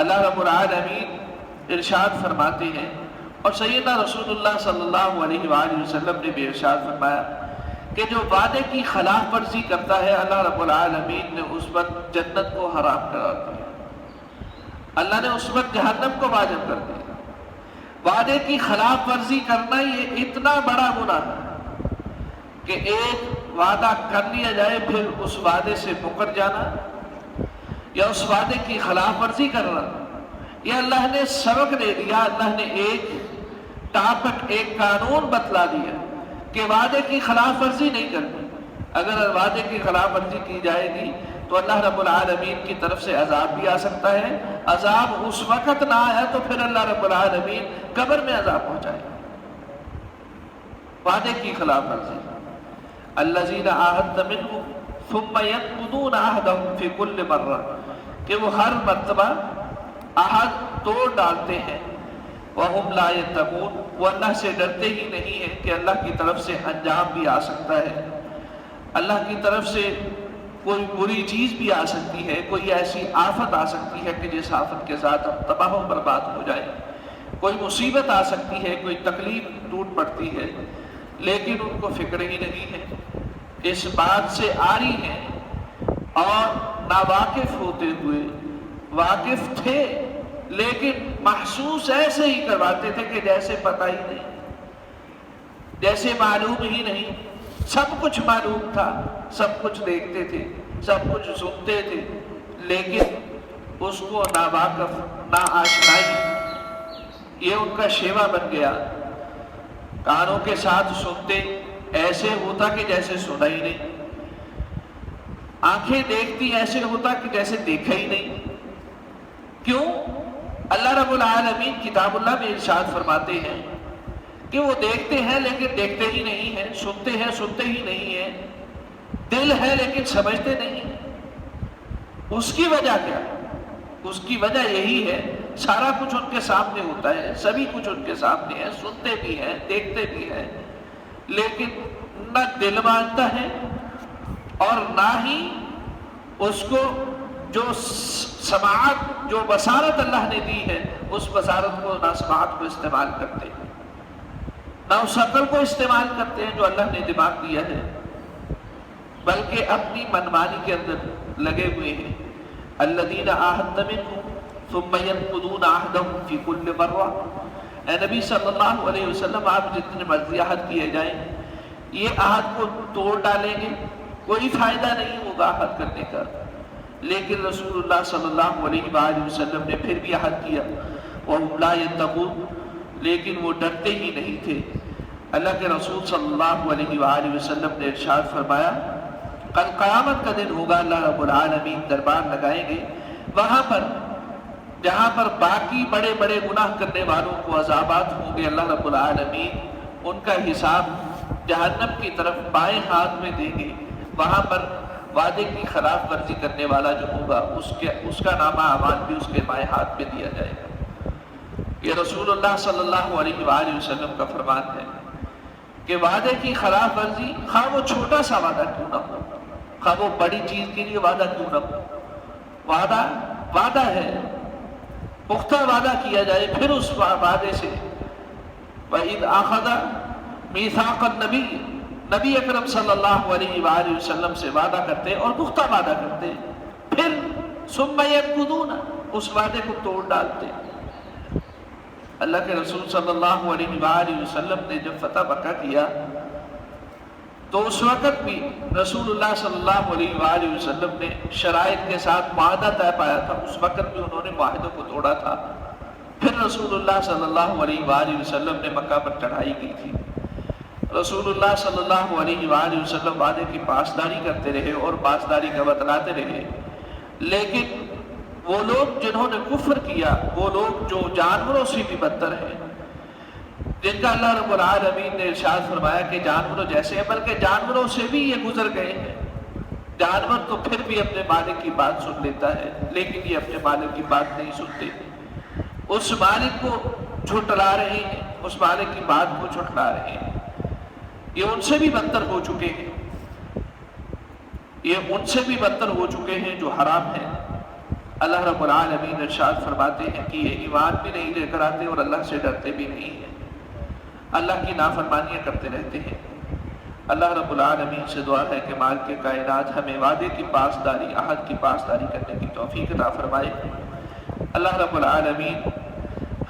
اللہ رب العالمین ارشاد فرماتے ہیں، اور سیدنا رسول اللہ صلی اللہ علیہ وآلہ وسلم نے بھی ارشاد فرمایا کہ جو وعدے کی خلاف ورزی کرتا ہے اللہ رب العالمین نے اس وقت جنت کو حرام قرار دیا، اللہ نے اس وقت جہنم کو واجب کر دیا۔ وعدے کی خلاف ورزی کرنا یہ اتنا بڑا گناہ ہے کہ ایک وعدہ کر لیا جائے پھر اس وعدے سے مکر جانا یا اس وعدے کی خلاف ورزی کرنا، یہ اللہ نے سبق دے دیا، اللہ نے ایک ٹاپک، ایک قانون بتلا دیا کہ وعدے کی خلاف ورزی نہیں کرنی۔ اگر وعدے کی خلاف ورزی کی جائے گی تو اللہ رب العالمین کی طرف سے عذاب بھی آ سکتا ہے، عذاب اس وقت نہ آیا تو پھر اللہ رب العالمین قبر میں عذاب پہنچائے۔ وعدے کی خلاف ورزی، الذین عاہدت منہم ثم ینقضون عہدہم فی کل مرہ، کہ وہ ہر مرتبہ عہد توڑ ڈالتے ہیں، وَهُمْ لَا يَتَّقُونَ، وہ اللہ سے ڈرتے ہی نہیں ہیں کہ اللہ کی طرف سے انجام بھی آ سکتا ہے، اللہ کی طرف سے کوئی بری چیز بھی آ سکتی ہے، کوئی ایسی آفت آ سکتی ہے کہ جس آفت کے ساتھ ہم تباہ و برباد ہو جائیں، کوئی مصیبت آ سکتی ہے، کوئی تکلیف ٹوٹ پڑتی ہے، لیکن ان کو فکر ہی نہیں ہے، اس بات سے عاری ہیں اور ناواقف ہوتے ہوئے واقف تھے لیکن محسوس ایسے ہی کرواتے تھے کہ جیسے پتہ ہی نہیں، جیسے معلوم ہی نہیں، سب کچھ معلوم تھا، سب کچھ دیکھتے تھے، سب کچھ سنتے تھے، لیکن اس کو ناواقف، نا آشنائی یہ ان کا شیوا بن گیا۔ کانوں کے ساتھ سنتے، ایسے ہوتا کہ جیسے سنا ہی نہیں، آنکھیں دیکھتی ایسے ہوتا کہ جیسے دیکھا ہی نہیں۔ کیوں؟ اللہ رب العالمین کتاب اللہ میں ارشاد فرماتے ہیں کہ وہ دیکھتے ہیں لیکن دیکھتے ہی نہیں ہیں، سنتے ہیں سنتے ہی نہیں ہیں، دل ہے لیکن سمجھتے نہیں ہیں۔ اس کی وجہ کیا؟ اس کی وجہ یہی ہے، سارا کچھ ان کے سامنے ہوتا ہے، سبھی کچھ ان کے سامنے ہے، سنتے بھی ہیں، دیکھتے بھی ہیں، لیکن نہ دل مانتا ہے اور نہ ہی اس کو جو سماعت، جو بصارت اللہ نے دی ہے، اس بصارت کو، نہ سماعت کو استعمال کرتے ہیں، نہ اس عقل کو استعمال کرتے ہیں جو اللہ نے دماغ دیا ہے، بلکہ اپنی منمانی کے اندر لگے ہوئے ہیں۔ الذین عاہدت منہم ثم ینقضون عہدہم فی کل مرہ، اے نبی صلی اللہ علیہ وسلم آپ جتنے مرضی عہد کیے جائیں یہ عہد کو توڑ ڈالیں گے، کوئی فائدہ نہیں ہوگا عہد کرنے کا، لیکن رسول اللہ صلی اللہ علیہ وآلہ وسلم نے پھر بھی عہد کیا، وَهُمْ لَا يَتَّقُونَ، لیکن وہ ڈرتے ہی نہیں تھے۔ اللہ کے رسول صلی اللہ علیہ وآلہ وسلم نے ارشاد فرمایا کل قیامت کا دن ہوگا، اللہ رب العالمین دربار لگائیں گے، وہاں پر جہاں پر باقی بڑے بڑے گناہ کرنے والوں کو عذابات ہوں گے، اللہ رب العالمین ان کا حساب جہنم کی طرف بائیں ہاتھ میں دیں گے، وہاں پر وعدے کی خلاف ورزی کرنے والا جو ہوگا اس کا نامہ اعمال بھی اس کے بائیں ہاتھ میں دیا جائے گا۔ یہ رسول اللہ صلی اللہ علیہ وآلہ وسلم کا فرمان ہے کہ وعدے کی خلاف ورزی، خواہ وہ چھوٹا سا وعدہ کیوں نہ ہو، خواہ وہ بڑی چیز کے لیے وعدہ کیوں نہ ہو، وعدہ وعدہ ہے، پختہ وعدہ کیا جائے، پھر اس وعدے سے وَإِذْ أَخَذَ مِيثَاقَ النَّبِيِّ، نبی اکرم صلی اللہ علیہ وآلہ وسلم سے وعدہ کرتے اور پختہ وعدہ کرتے، پھر ثُمَّ يَنقُضُونَ، اس وعدے کو توڑ ڈالتے۔ اللہ کے رسول صلی اللہ علیہ وآلہ وسلم نے جب فتح مکہ کیا تو اس وقت بھی رسول اللہ صلی اللہ علیہ وآلہ وسلم نے شرائط کے ساتھ معاہدہ طے پایا تھا، اس وقت بھی انہوں نے معاہدے کو توڑا تھا۔ پھر رسول اللہ صلی اللہ علیہ وآلہ وسلم نے مکہ پر چڑھائی کی تھی، رسول اللہ صلی اللہ علیہ وآلہ وسلم وعدے کی پاسداری کرتے رہے اور پاسداری کا بتلاتے رہے، لیکن وہ لوگ جنہوں نے کفر کیا، وہ لوگ جو جانوروں سے بھی بدتر ہیں، جن کا اللہ رب العالمین نے ارشاد فرمایا کہ جانوروں جیسے ہیں، بلکہ جانوروں سے بھی یہ گزر گئے ہیں۔ جانور تو پھر بھی اپنے مالک کی بات سن لیتا ہے، لیکن یہ اپنے مالک کی بات نہیں سنتے، اس مالک کو جھٹلا رہے ہیں، اس مالک کی بات کو جھٹلا رہے ہیں۔ یہ ان سے بھی بدتر ہو چکے ہیں، یہ ان سے بھی بدتر ہو چکے ہیں جو حرام ہیں۔ اللہ رب العالمین ارشاد فرماتے ہیں کہ یہ ایمان بھی نہیں لے کر آتے اور اللہ سے ڈرتے بھی نہیں ہیں، اللہ کی نافرمانیاں کرتے رہتے ہیں۔ اللہ رب العالمین سے دعا ہے کہ مالک کائنات ہمیں وعدے کی پاسداری، عہد کی پاسداری کرنے کی توفیق عطا فرمائے۔ اللہ رب العالمین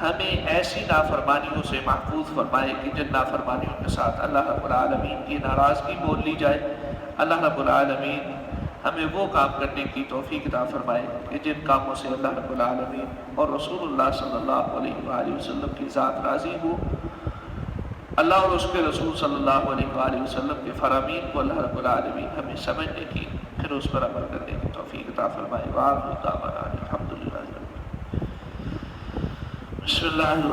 ہمیں ایسی نافرمانیوں سے محفوظ فرمائے کہ جن نافرمانیوں کے ساتھ اللہ رب العالمین کی ناراضگی بول لی جائے۔ اللہ رب العالمین ہمیں وہ کام کرنے کی توفیق عطا فرمائے کہ جن کاموں سے اللہ رب العالمین اور رسول اللہ صلی اللہ علیہ وآلہ وسلم کی ذات راضی ہو۔ اللہ اور اس کے رسول صلی اللہ علیہ وآلہ وسلم کے فرامین کو اللہ رب العالمین ہمیں سمجھنے کی، پھر اس پر عمل کرنے کی توفیق عطا فرمائے۔ وآخر دعوانا الحمدللہ۔ بسم اللہ الرحمن